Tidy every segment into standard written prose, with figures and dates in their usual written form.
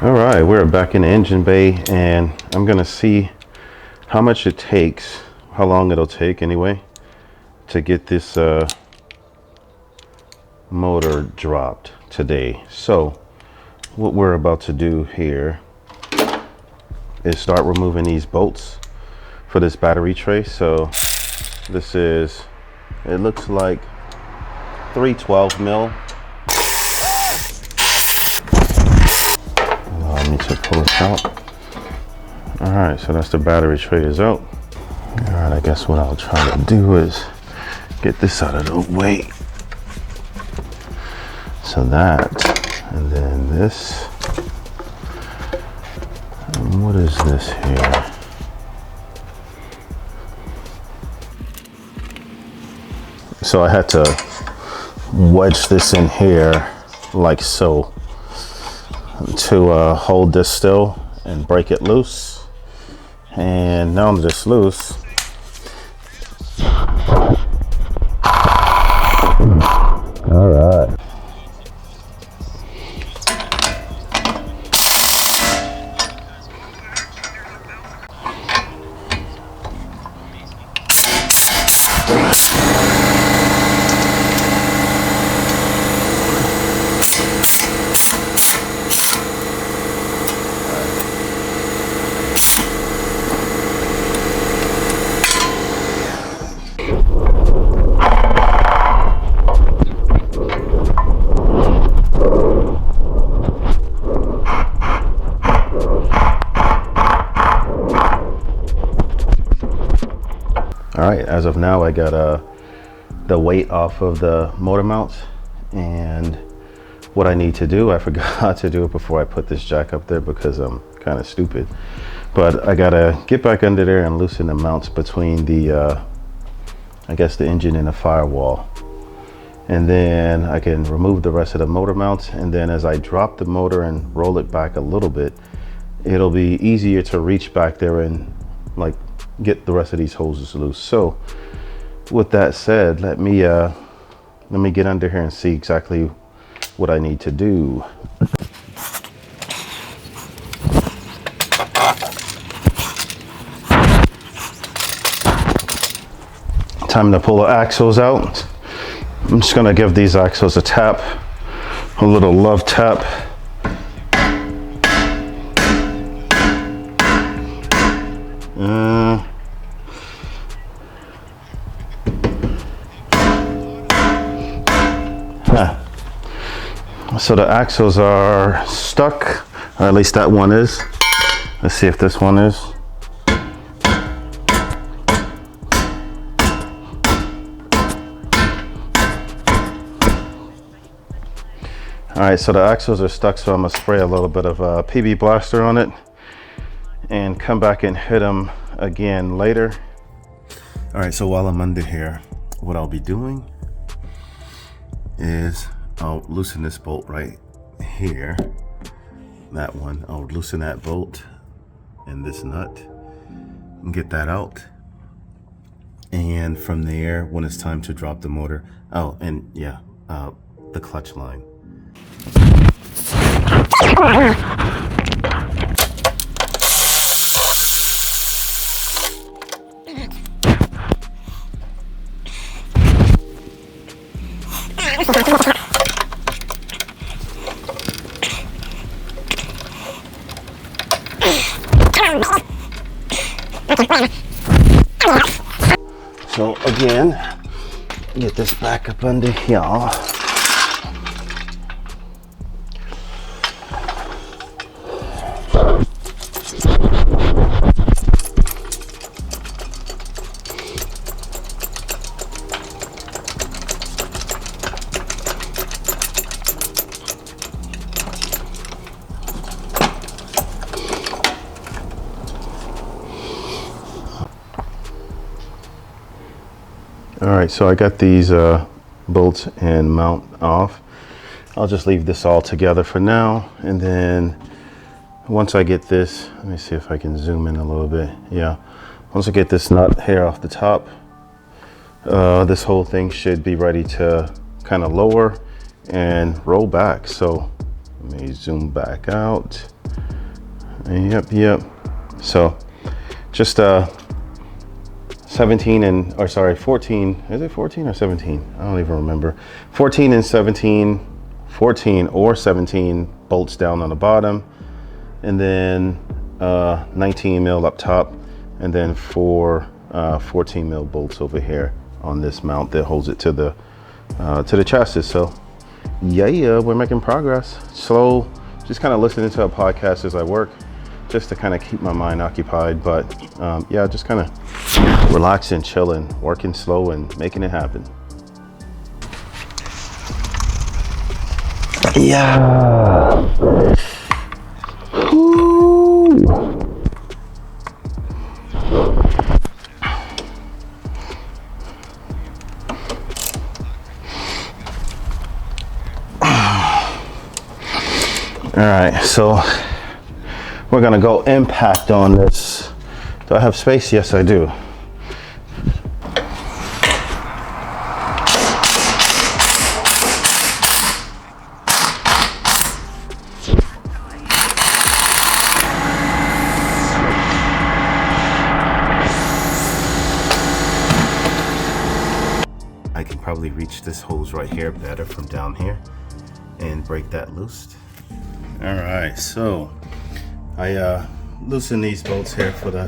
All right, we're back in the engine bay, and I'm gonna see how much it takes, how long it'll take anyway, to get this motor dropped today. So what we're about to do here is start removing these bolts for this battery tray. So this is, it looks like 312 mil. Allow me to pull this out. All right, so that's the battery tray is out. All right, I guess what I'll try to do is get this out of the way. So that, and then this. And what is this here? So I had to wedge this in here like so to hold this still and break it loose. And now that it's loose, all right. All right, as of now, I got the weight off of the motor mounts, and what I need to do, I forgot to do it before I put this jack up there because I'm kind of stupid, but I gotta get back under there and loosen the mounts between the, I guess the engine and the firewall. And then I can remove the rest of the motor mounts, and then as I drop the motor and roll it back a little bit, it'll be easier to reach back there and like get the rest of these hoses loose. So with that said, let me get under here and see exactly what I need to do. Time to pull the axles out. I'm just gonna give these axles a tap, a little love tap. So the axles are stuck, or at least that one is. Let's see if this one is. All right, so the axles are stuck, so I'm gonna spray a little bit of PB Blaster on it and come back and hit them again later. All right, so while I'm under here, what I'll be doing is I'll loosen this bolt right here, that one. I'll loosen that bolt and this nut and get that out. And from there, when it's time to drop the motor, oh, and yeah, the clutch line. So again, get this back up under here. All right, so I got these bolts and mount off. I'll just leave this all together for now, and then once I get this, let me see if I can zoom in a little bit. Yeah, once I get this nut here off the top, this whole thing should be ready to kind of lower and roll back. So let me zoom back out. Yep. So just 17 and, or sorry, 14, is it 14 or 17? I don't even remember. 14 and 17, 14 or 17 bolts down on the bottom, and then 19 mil up top, and then 14 mil bolts over here on this mount that holds it to the chassis. So yeah, we're making progress. Slow, just kind of listening to a podcast as I work, just to kind of keep my mind occupied. But yeah, just kind of relaxing, chilling, working slow and making it happen. Yeah. Woo. All right, so we're gonna go impact on this. Do I have space? Yes, I do. I can probably reach this hose right here better from down here and break that loose. All right, so I loosened these bolts here for the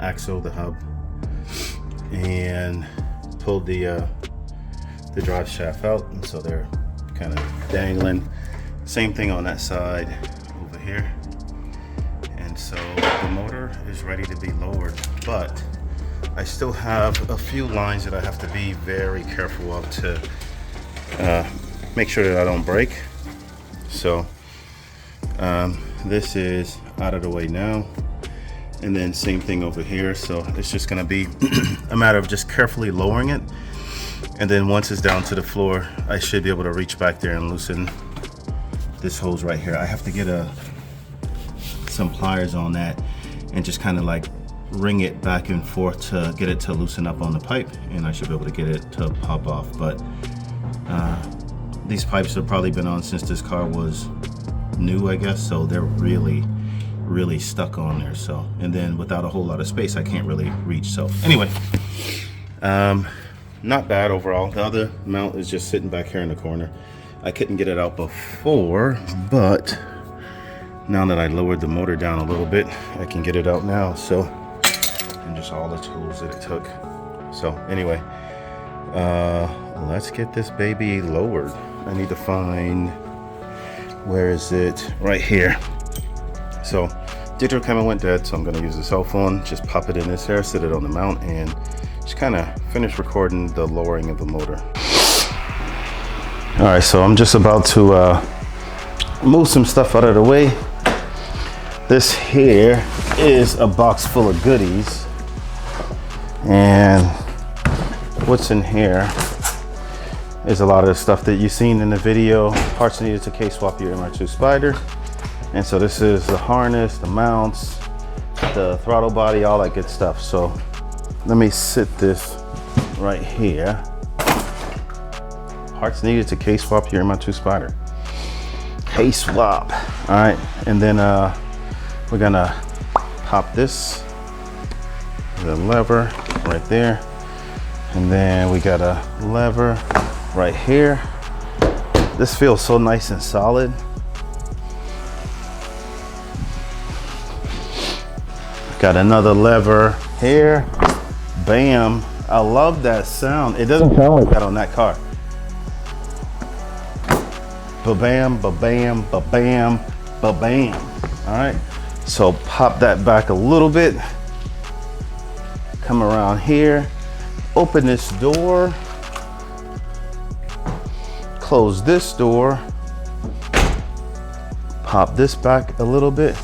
axle, the hub, and pulled the drive shaft out, and so they're kind of dangling. Same thing on that side over here, and so the motor is ready to be lowered, but I still have a few lines that I have to be very careful of to make sure that I don't break. So this is out of the way now, and then same thing over here. So it's just going to be a matter of just carefully lowering it, and then once it's down to the floor, I should be able to reach back there and loosen this hose right here. I have to get some pliers on that and just kind of like wring it back and forth to get it to loosen up on the pipe, and I should be able to get it to pop off. But these pipes have probably been on since this car was new, I guess, so they're really stuck on there. So, and then without a whole lot of space, I can't really reach. So anyway, not bad overall. The other mount is just sitting back here in the corner. I couldn't get it out before, but now that I lowered the motor down a little bit, I can get it out now. So, and just all the tools that it took. So anyway, let's get this baby lowered. I need to find, where is it? Right here. So digital camera went dead, so I'm gonna use the cell phone, just pop it in this here, sit it on the mount, and just kind of finish recording the lowering of the motor. All right, so I'm just about to move some stuff out of the way. This here is a box full of goodies, and what's in here is a lot of the stuff that you've seen in the video. Parts needed to K-swap your MR2 Spyder. And so this is the harness, the mounts, the throttle body, all that good stuff. So let me sit this right here. Parts needed to K-swap your MR2 Spyder. K-swap. All right, and then we're gonna pop this, the lever right there. And then we got a lever right here. This feels so nice and solid. Got another lever here. Bam. I love that sound. It doesn't sound like that on that car. Ba-bam, ba-bam, ba-bam, ba-bam. All right, so pop that back a little bit. Come around here. Open this door. Close this door. Pop this back a little bit.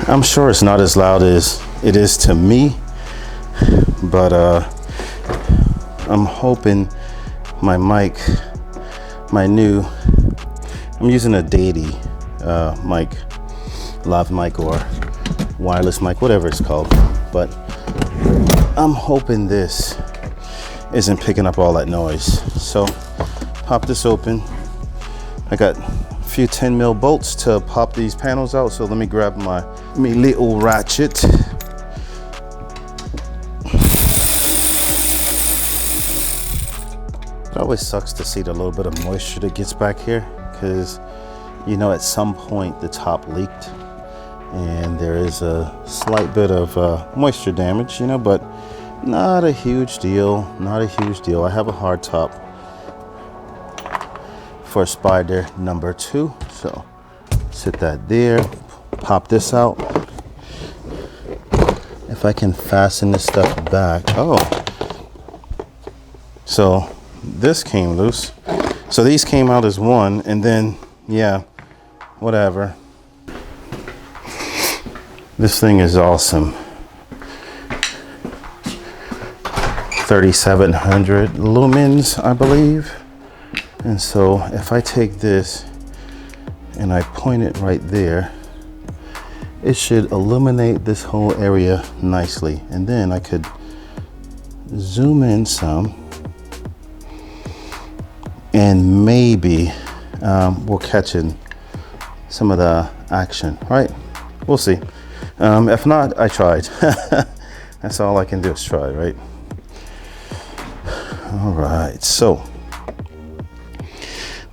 I'm sure it's not as loud as it is to me, but I'm hoping my mic, I'm using a deity mic, lav mic or wireless mic, whatever it's called, but I'm hoping this isn't picking up all that noise. So pop this open. I got a few 10 mil bolts to pop these panels out, so let me grab my little ratchet. It always sucks to see the little bit of moisture that gets back here, because you know at some point the top leaked and there is a slight bit of moisture damage, you know, but not a huge deal, not a huge deal. I have a hard top for Spyder #2, so sit that there, pop this out. If I can fasten this stuff back. Oh, so this came loose. So these came out as one, and then yeah, whatever. This thing is awesome. 3,700 lumens, I believe. And so if I take this and I point it right there, it should illuminate this whole area nicely. And then I could zoom in some, and maybe we're catching some of the action, right? We'll see. If not, I tried. That's all I can do is try, right? All right, so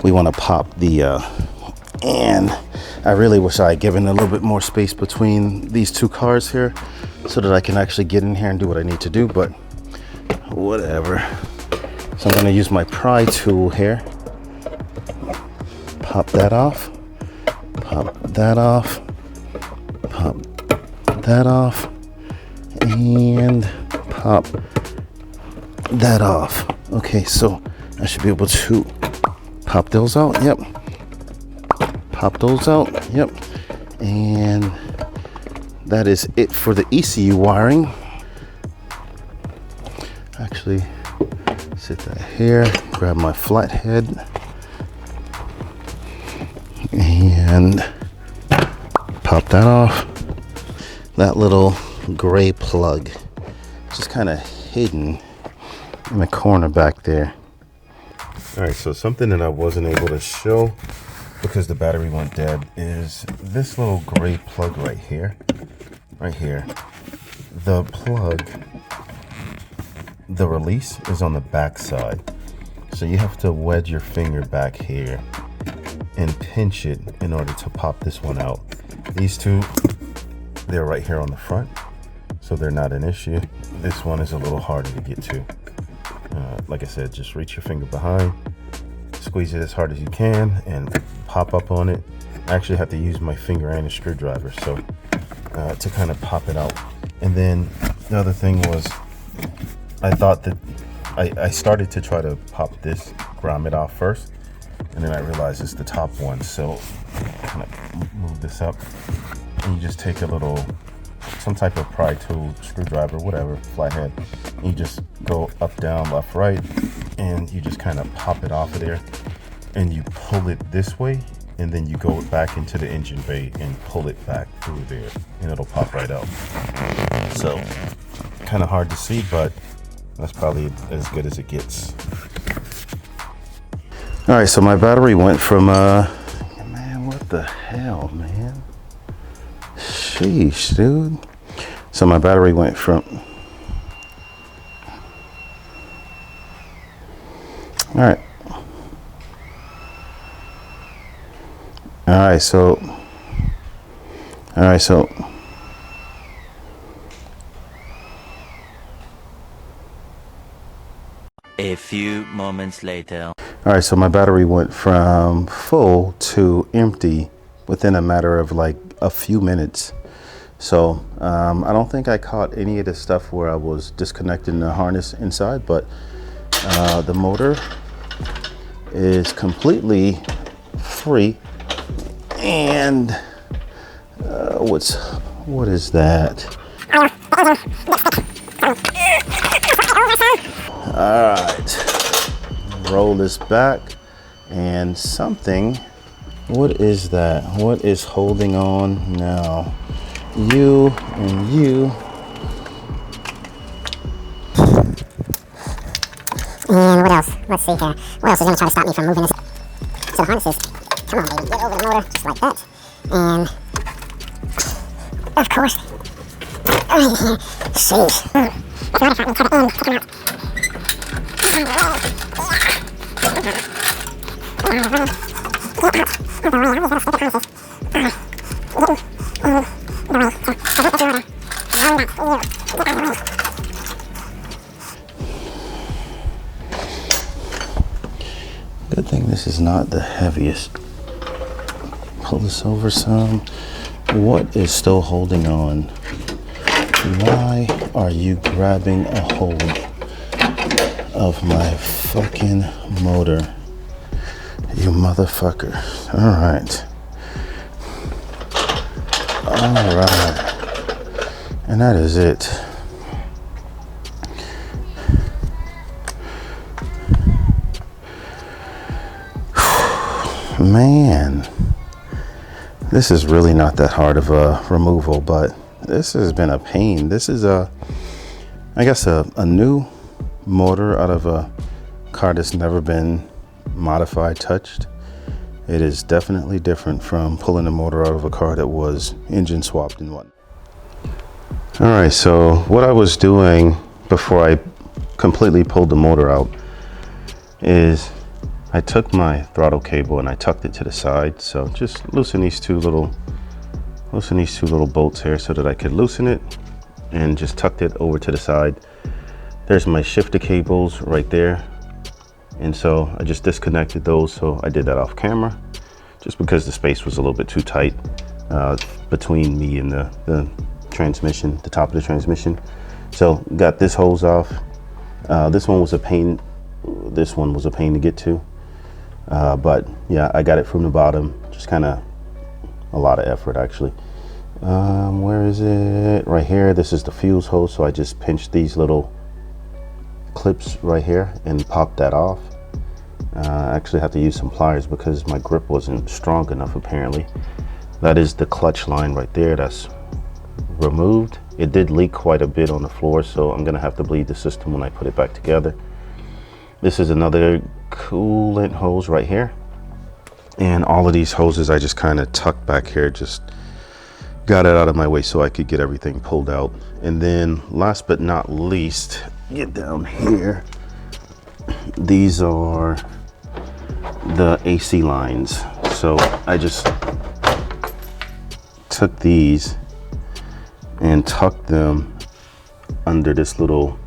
we want to pop the, and I really wish I had given a little bit more space between these two cars here so that I can actually get in here and do what I need to do, but whatever. So I'm going to use my pry tool here. Pop that off, pop that off, pop that off, and pop that off. Okay, so I should be able to pop those out. Yep. Pop those out. Yep. And that is it for the ECU wiring. Actually, sit that here, grab my flathead, and pop that off. That little gray plug is just kind of hidden in the corner back there. All right, so something that I wasn't able to show because the battery went dead is this little gray plug right here. Right here. The plug, the release is on the back side. So you have to wedge your finger back here and pinch it in order to pop this one out. These two, they're right here on the front, so they're not an issue. This one is a little harder to get to. Like I said, just reach your finger behind, squeeze it as hard as you can, and pop up on it. I actually have to use my finger and a screwdriver so to kind of pop it out. And then the other thing was, I thought that I started to try to pop this grommet off first, and then I realized it's the top one. So kind of move this up, and you just take a little, some type of pry tool, screwdriver, whatever, flathead, and you just go up, down, left, right, and you just kind of pop it off of there, and you pull it this way, and then you go back into the engine bay and pull it back through there, and it'll pop right out. So kind of hard to see, but that's probably as good as it gets. All right, so my battery went from man, what the hell, man? Sheesh, dude. So my battery went from, all right. So a few moments later. All right, so my battery went from full to empty within a matter of like a few minutes. So I don't think I caught any of the stuff where I was disconnecting the harness inside, but the motor is completely free. And what's What is that? All right, roll this back and something. What is that? What is holding on now? You and you. And what else? Let's see here. What else is gonna try to stop me from moving this? So the harnesses. Come on, baby. Get over the motor, just like that. And of course. Sheesh. It's not about me to the end. Take them out. Good thing this is not the heaviest. Pull this over some. What is still holding on? Why are you grabbing a hold of my fucking motor? You motherfucker. All right. All right. And that is it. Man, this is really not that hard of a removal, but this has been a pain. This is I guess a new motor out of a car that's never been modified, touched. It is definitely different from pulling a motor out of a car that was engine swapped and whatnot. All right, so what I was doing before I completely pulled the motor out is I took my throttle cable and I tucked it to the side. So just loosen these two little bolts here so that I could loosen it, and just tucked it over to the side. There's my shifter cables right there. And so I just disconnected those. So I did that off camera just because the space was a little bit too tight between me and the transmission, the top of the transmission. So got this hose off. This one was a pain to get to. But yeah, I got it from the bottom, just kind of a lot of effort actually. Where is it? Right here. This is the fuse hose. So I just pinched these little clips right here and popped that off. I actually have to use some pliers because my grip wasn't strong enough apparently. That is the clutch line right there. That's removed. It did leak quite a bit on the floor, so I'm gonna have to bleed the system when I put it back together. This is another coolant hose right here, and all of these hoses I just kind of tucked back here, just got it out of my way so I could get everything pulled out. And then last but not least, get down here, these are the AC lines. So I just took these and tucked them under this little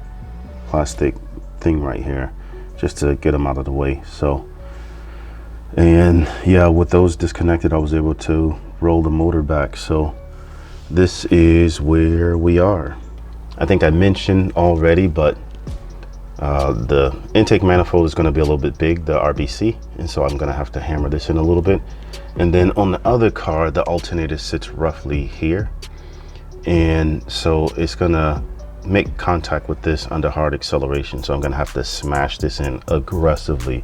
plastic thing right here, just to get them out of the way. So, and yeah, with those disconnected, I was able to roll the motor back. So this is where we are. I think I mentioned already, but the intake manifold is going to be a little bit big, the RBC, and so I'm going to have to hammer this in a little bit. And then on the other car, the alternator sits roughly here, and so it's going to make contact with this under hard acceleration. So I'm going to have to smash this in aggressively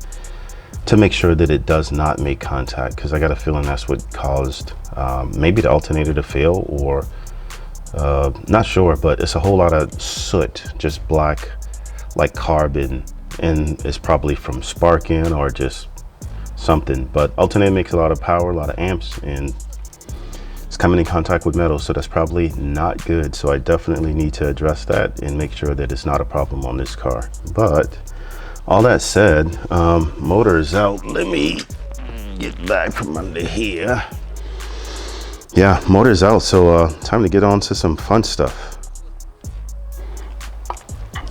to make sure that it does not make contact, because I got a feeling that's what caused maybe the alternator to fail, or not sure, but it's a whole lot of soot, just black like carbon, and it's probably from sparking or just something. But alternator makes a lot of power, a lot of amps, and it's coming in contact with metal, so that's probably not good. So I definitely need to address that and make sure that it's not a problem on this car. But all that said, motor is out. Let me get back from under here. Yeah, motor is out, so time to get on to some fun stuff.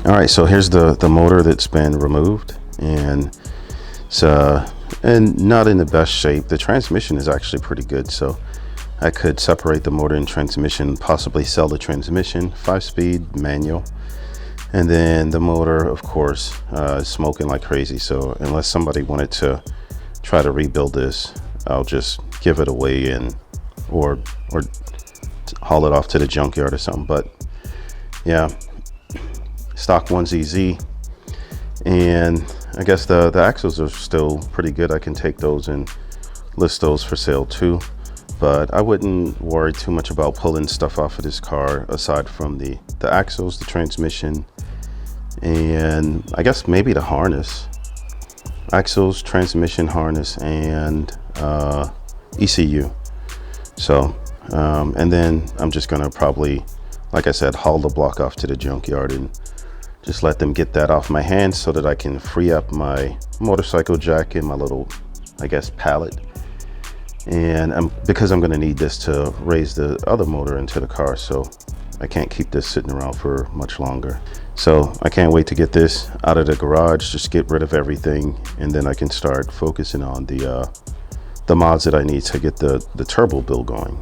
All right, so here's the motor that's been removed, and it's and not in the best shape. The transmission is actually pretty good, so I could separate the motor and transmission, possibly sell the transmission, 5-speed manual. And then the motor, of course, is smoking like crazy. So unless somebody wanted to try to rebuild this, I'll just give it away, and or haul it off to the junkyard or something. But yeah, stock 1ZZ. And I guess the axles are still pretty good. I can take those and list those for sale too. But I wouldn't worry too much about pulling stuff off of this car aside from the axles, the transmission, and I guess maybe the harness. Axles, transmission, harness, and ECU. So and then I'm just gonna probably, like I said, haul the block off to the junkyard and just let them get that off my hands so that I can free up my motorcycle jack and my little, I guess, pallet. And because I'm gonna need this to raise the other motor into the car, so I can't keep this sitting around for much longer. So I can't wait to get this out of the garage, just get rid of everything, and then I can start focusing on the mods that I need to get the turbo build going.